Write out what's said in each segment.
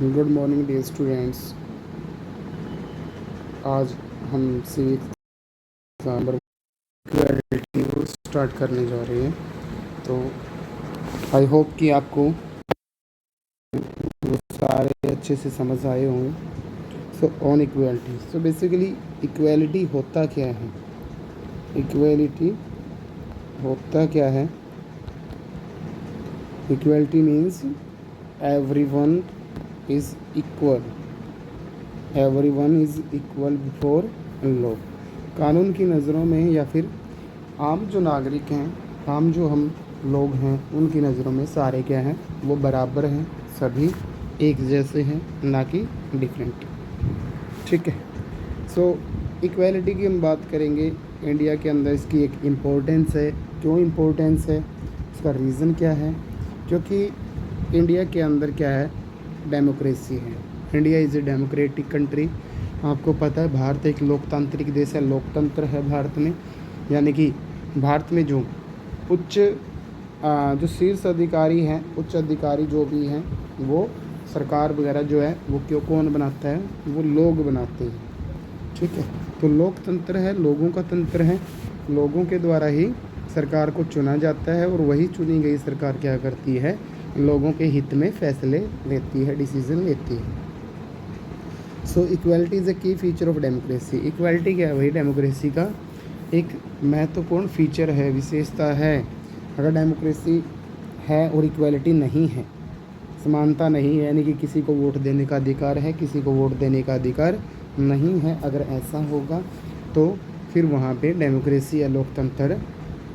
Good morning dear students. आज हम civics का नंबर क्वालिटी को स्टार्ट करने जा रहे हैं। तो आई होप कि आपको वो सारे अच्छे से समझ आए होंगे। So on equality, so basically equality होता क्या है? इक्वालिटी होता क्या है? Equality means everyone is equal, everyone is equal before law. कानून की नज़रों में या फिर आम जो नागरिक हैं, आम जो हम लोग हैं, उनकी नज़रों में सारे क्या हैं? वो बराबर हैं, सभी एक जैसे हैं, ना कि डिफरेंट। ठीक है। सो इक्वालिटी की हम बात करेंगे। इंडिया के अंदर इसकी एक इम्पोर्टेंस है। क्यों इम्पोर्टेंस है? इसका रीज़न क्या है? क्योंकि इंडिया के अंदर क्या है? डेमोक्रेसी है। India is a democratic country. आपको पता है भारत एक लोकतांत्रिक देश है, लोकतंत्र है भारत में। यानी कि भारत में जो उच्च जो शीर्ष अधिकारी हैं, उच्च अधिकारी जो भी हैं, वो सरकार वगैरह जो है वो कौन बनाता है? वो लोग बनाते हैं। ठीक है। तो लोकतंत्र है, लोगों का तंत्र है। लोगों के द्वारा ही सरकार को चुना जाता है और वही चुनी गई सरकार क्या करती है? लोगों के हित में फैसले लेती है, डिसीजन लेती है। सो इक्वालिटी इज़ ए की फीचर ऑफ डेमोक्रेसी। इक्वालिटी क्या है? वही डेमोक्रेसी का एक महत्वपूर्ण फीचर है, विशेषता है। अगर डेमोक्रेसी है और इक्वालिटी नहीं है, समानता नहीं है, यानी कि किसी को वोट देने का अधिकार है, किसी को वोट देने का अधिकार नहीं है, अगर ऐसा होगा तो फिर वहाँ पे डेमोक्रेसी या लोकतंत्र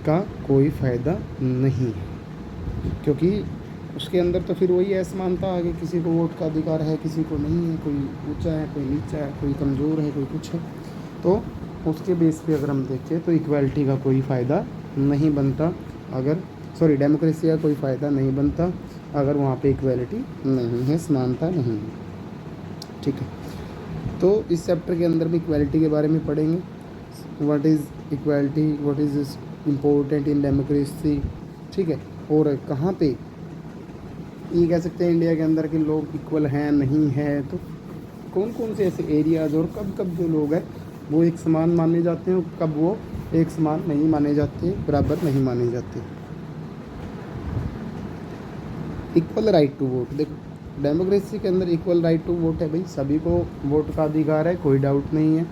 का कोई फ़ायदा नहीं है। क्योंकि उसके अंदर तो फिर वही असमानता आ गई, किसी को वोट का अधिकार है, किसी को नहीं है, कोई ऊंचा है, कोई नीचा है, कोई कमज़ोर है, कोई कुछ है। तो उसके बेस पे अगर हम देखें तो इक्वालिटी का कोई फ़ायदा नहीं बनता, अगर डेमोक्रेसी का कोई फ़ायदा नहीं बनता अगर वहाँ पे इक्वालिटी नहीं है, समानता नहीं है। ठीक है। तो इस चैप्टर के अंदर भी इक्वालिटी के बारे में पढ़ेंगे। What is equality, what is important in democracy. ठीक है। और कहाँ पे ये कह सकते हैं इंडिया के अंदर के लोग इक्वल हैं, नहीं है, तो कौन कौन से ऐसे एरियाज़ और कब कब जो लोग हैं वो एक समान माने जाते हैं और कब वो एक समान नहीं माने जाते, बराबर नहीं माने जाते। इक्वल राइट टू वोट, देखो डेमोक्रेसी के अंदर इक्वल राइट टू वोट है भाई, सभी को वोट का अधिकार है, कोई डाउट नहीं है,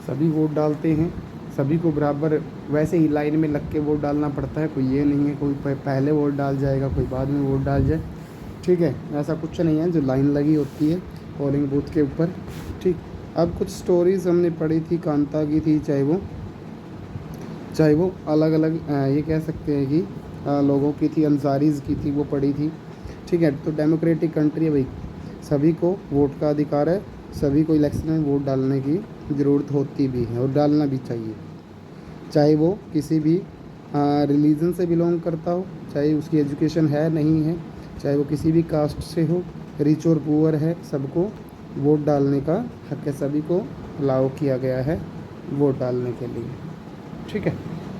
सभी वोट डालते हैं, सभी को बराबर वैसे ही लाइन में लग के वोट डालना पड़ता है। कोई ये नहीं है कोई पहले वोट डाल जाएगा, कोई बाद में वोट डाल जाए। ठीक है, ऐसा कुछ नहीं है, जो लाइन लगी होती है पोलिंग बूथ के ऊपर। ठीक। अब कुछ स्टोरीज़ हमने पढ़ी थी, कांता की थी, चाहे वो अलग अलग ये कह सकते हैं कि लोगों की थी, अंसारीज़ की थी, वो पढ़ी थी। ठीक है। तो डेमोक्रेटिक कंट्री है भाई, सभी को वोट का अधिकार है, सभी को इलेक्शन में वोट डालने की ज़रूरत होती भी है और डालना भी चाहिए, चाहे वो किसी भी रिलीजन से बिलोंग करता हो, चाहे उसकी एजुकेशन है नहीं है, चाहे वो किसी भी कास्ट से हो, रिच और पुअर है, सबको वोट डालने का हक है, सभी को अलाउ किया गया है वोट डालने के लिए। ठीक है।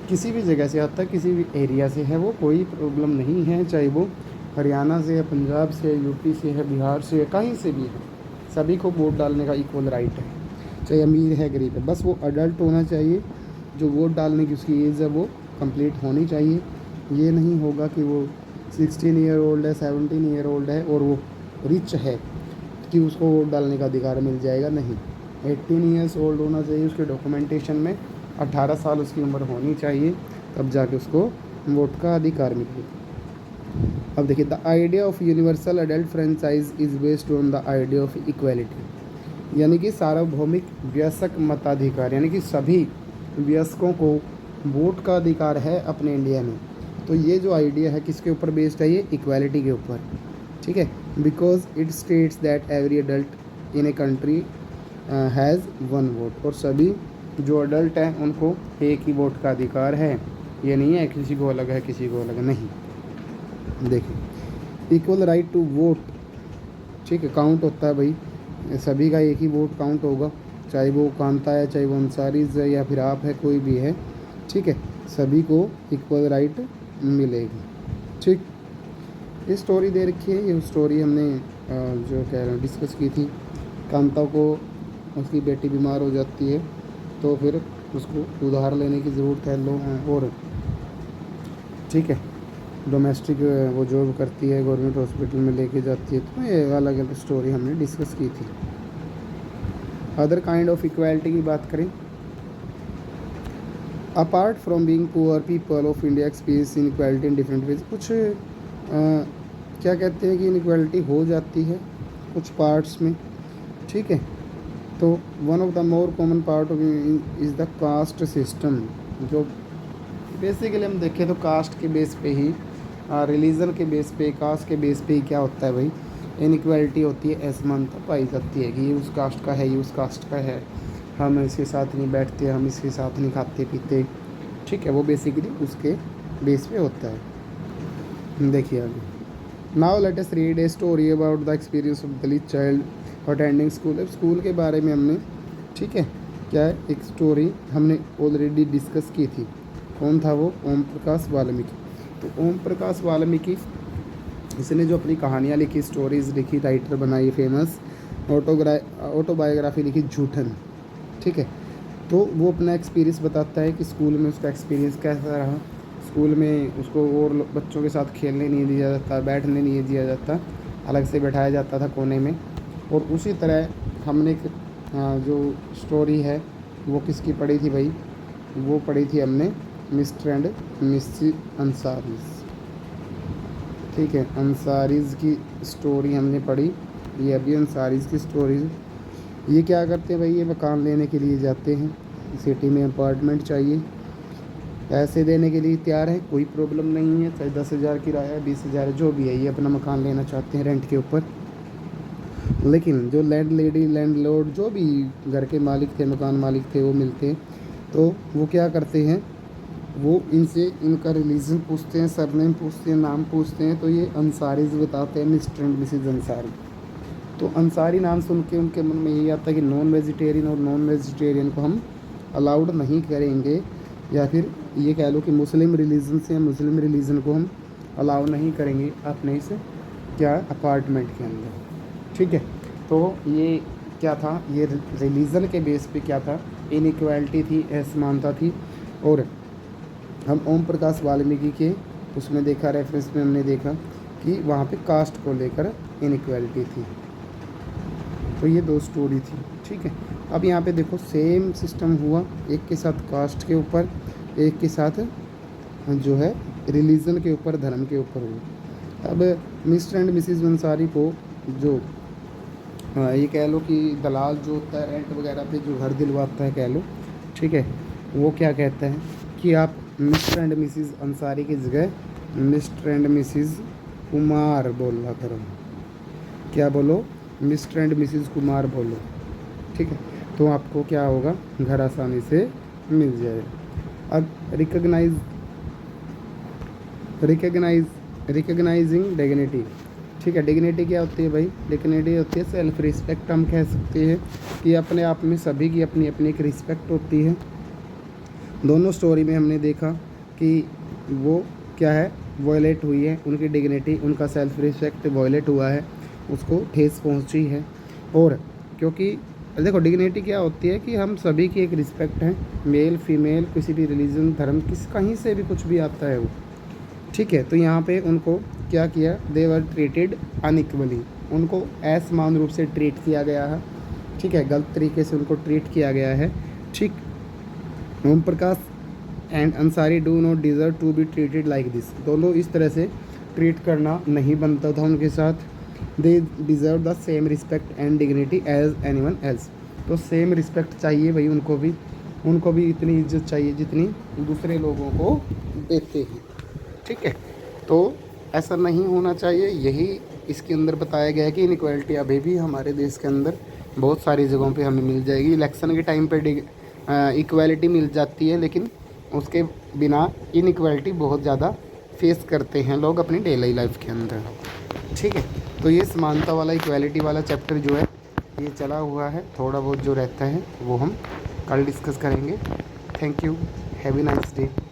किसी भी जगह से आता है, किसी भी एरिया से है, वो कोई प्रॉब्लम नहीं है, चाहे वो हरियाणा से है, पंजाब से है, यूपी से है, बिहार से है, कहीं से भी है, सभी को वोट डालने का इक्वल राइट है, चाहे अमीर है गरीब है, बस वो अडल्ट होना चाहिए। जो वोट डालने की उसकी एज है वो कंप्लीट होनी चाहिए। ये नहीं होगा कि वो 16 ईयर ओल्ड है, 17 ईयर ओल्ड है और वो रिच है कि उसको वोट डालने का अधिकार मिल जाएगा, नहीं। 18 ईयर्स ओल्ड होना चाहिए, उसके डॉक्यूमेंटेशन में 18 साल उसकी उम्र होनी चाहिए, तब जाके उसको वोट का अधिकार मिले। अब देखिए, the idea of universal adult franchise is based on the idea of equality, यानी कि सार्वभौमिक वयस्क मताधिकार, यानी कि सभी वयस्कों को वोट का अधिकार है अपने इंडिया में। तो ये जो आइडिया है किसके ऊपर बेस्ड है? ये इक्वालिटी के ऊपर। ठीक है। Because it states that every adult in a country has one vote, और सभी जो अडल्ट हैं उनको एक ही वोट का अधिकार है। ये नहीं है किसी को अलग है, किसी को अलग नहीं। देखिए, इक्वल राइट टू वोट, ठीक है, काउंट होता है भाई, सभी का एक ही वोट काउंट होगा, चाहे वो कांता है, चाहे वो अंसारीज है, या फिर आप है, कोई भी है। ठीक है, सभी को इक्वल राइट मिलेगी। ठीक। ये स्टोरी दे रखी है। ये स्टोरी हमने जो कह रहे हैं डिस्कस की थी। कांता को उसकी बेटी बीमार हो जाती है तो फिर उसको उधार लेने की ज़रूरत है और ठीक है डोमेस्टिक वो जॉब करती है, गवर्नमेंट हॉस्पिटल में लेके जाती है। तो ये अलग अलग स्टोरी हमने डिस्कस की थी। अदर काइंड ऑफ इक्वालिटी की बात करें, apart from being poor people of India experience inequality in different ways. कुछ क्या कहते हैं कि इनइक्वालिटी हो जाती है कुछ पार्ट्स में, ठीक है। तो one of the more common part of is the caste system. जो बेसिकली हम देखें तो कास्ट के बेस पे ही, रिलीजन के बेस पे, कास्ट के बेस पे ही क्या होता है भाई, इनइक्वालिटी होती है, असमानता पाई जाती है कि ये उस कास्ट का है, ये उस कास्ट का है, हम इसके साथ नहीं बैठते, हम इसके साथ नहीं खाते पीते, ठीक है। वो बेसिकली उसके बेस पे होता है। देखिए आगे, now let us read a story about the experience of Dalit child attending school. अब स्कूल के बारे में हमने, ठीक है, क्या है, एक स्टोरी हमने ऑलरेडी डिस्कस की थी। कौन था वो? ओम प्रकाश वाल्मीकि। तो ओम प्रकाश वाल्मीकि इसने जो अपनी कहानियाँ लिखी, स्टोरीज़ लिखी, राइटर बनाई, फेमस ऑटोबायोग्राफी लिखी झूठन, ठीक है। तो वो अपना एक्सपीरियंस बताता है कि स्कूल में उसका एक्सपीरियंस कैसा रहा। स्कूल में उसको और बच्चों के साथ खेलने नहीं दिया जाता, बैठने नहीं दिया जाता, अलग से बैठाया जाता था कोने में। और उसी तरह हमने जो स्टोरी है वो किसकी पढ़ी थी भाई? वो पढ़ी थी हमने मिस्टर एंड मिसेस अंसारीज़, ठीक है। अंसारीज़ की स्टोरी हमने पढ़ी। ये अभी अंसारीज़ की स्टोरी। ये क्या करते हैं भाई? ये मकान लेने के लिए जाते हैं, सिटी में अपार्टमेंट चाहिए, पैसे देने के लिए तैयार है, कोई प्रॉब्लम नहीं है, चाहे 10,000 किराया है, 20,000 जो भी है, ये अपना मकान लेना चाहते हैं रेंट के ऊपर। लेकिन जो लैंड लेडी, लैंडलॉर्ड, जो भी घर के मालिक थे, मकान मालिक थे, वो मिलते हैं। तो वो क्या करते हैं, वो इनसे इनका रिलीजन पूछते हैं, सरनेम पूछते हैं, नाम पूछते हैं। तो ये अंसारीज बताते हैं, मिस्टर एंड मिसेज अंसारी। तो अंसारी नाम सुन के उनके मन में यही आता है कि नॉन वेजिटेरियन और नॉन वेजिटेरियन को हम अलाउड नहीं करेंगे, या फिर ये कह लो कि मुस्लिम रिलीजन से मुस्लिम रिलीजन को हम अलाउ नहीं करेंगे अपने इस क्या अपार्टमेंट के अंदर, ठीक है। तो ये क्या था, ये रिलीजन के बेस पे क्या था, इनइक्वालिटी थी, असमानता थी। और हम ओम प्रकाश वाल्मीकि के उसमें देखा, रेफरेंस में हमने देखा कि वहाँ पे कास्ट को लेकर इनइक्वालिटी थी। तो ये दो स्टोरी थी, ठीक है। अब यहाँ पे देखो सेम सिस्टम हुआ, एक के साथ कास्ट के ऊपर, एक के साथ जो है रिलीजन के ऊपर, धर्म के ऊपर हुआ। अब मिस्टर एंड मिसेस अंसारी को जो ये कह लो कि दलाल जो होता है रेंट वगैरह पे जो घर दिलवाता है कह लो, ठीक है, वो क्या कहता है कि आप मिस्टर एंड मिसेस अंसारी की जगह मिस्टर एंड मिसेस कुमार बोला करो। क्या बोलो? मिस्टर एंड मिसेस कुमार बोलो, ठीक है। तो आपको क्या होगा, घर आसानी से मिल जाएगा। अब रिकग्नाइजिंग डिग्निटी, ठीक है। डिग्निटी क्या होती है भाई? डिग्निटी होती है सेल्फ रिस्पेक्ट। हम कह सकते हैं कि अपने आप में सभी की अपनी अपनी एक रिस्पेक्ट होती है। दोनों स्टोरी में हमने देखा कि वो क्या है, वायलेट हुई है उनकी डिग्निटी, उनका सेल्फ रिस्पेक्ट वायलेट हुआ है, उसको ठेस पहुंची है। और क्योंकि देखो डिग्निटी क्या होती है कि हम सभी की एक रिस्पेक्ट है, मेल फीमेल, किसी भी रिलीजन, धर्म, किस कहीं से भी कुछ भी आता है वो, ठीक है। तो यहाँ पे उनको क्या किया, दे वर ट्रीटेड अनइक्वली, उनको असमान रूप से ट्रीट किया गया है, ठीक है, गलत तरीके से उनको ट्रीट किया गया है, ठीक। Om Prakash and Ansari do not deserve to be treated like this, दोनों इस तरह से ट्रीट करना नहीं बनता था उनके साथ। They deserve the same respect and dignity as anyone else, तो सेम रिस्पेक्ट चाहिए भाई उनको भी इतनी इज्जत चाहिए जितनी दूसरे लोगों को देते हैं, ठीक है। तो ऐसा नहीं होना चाहिए, यही इसके अंदर बताया गया है कि इनइक्वालिटी अभी भी हमारे देश के अंदर बहुत सारी जगहों पे हमें मिल जाएगी। इलेक्शन के टाइम पे इक्वालिटी मिल जाती है, लेकिन उसके बिना इनइक्वालिटी बहुत ज़्यादा फेस करते हैं लोग अपनी डेली लाइफ के अंदर, ठीक है। तो ये समानता वाला, इक्वालिटी वाला चैप्टर जो है ये चला हुआ है, थोड़ा बहुत जो रहता है वो हम कल डिस्कस करेंगे। Thank you, have a nice day.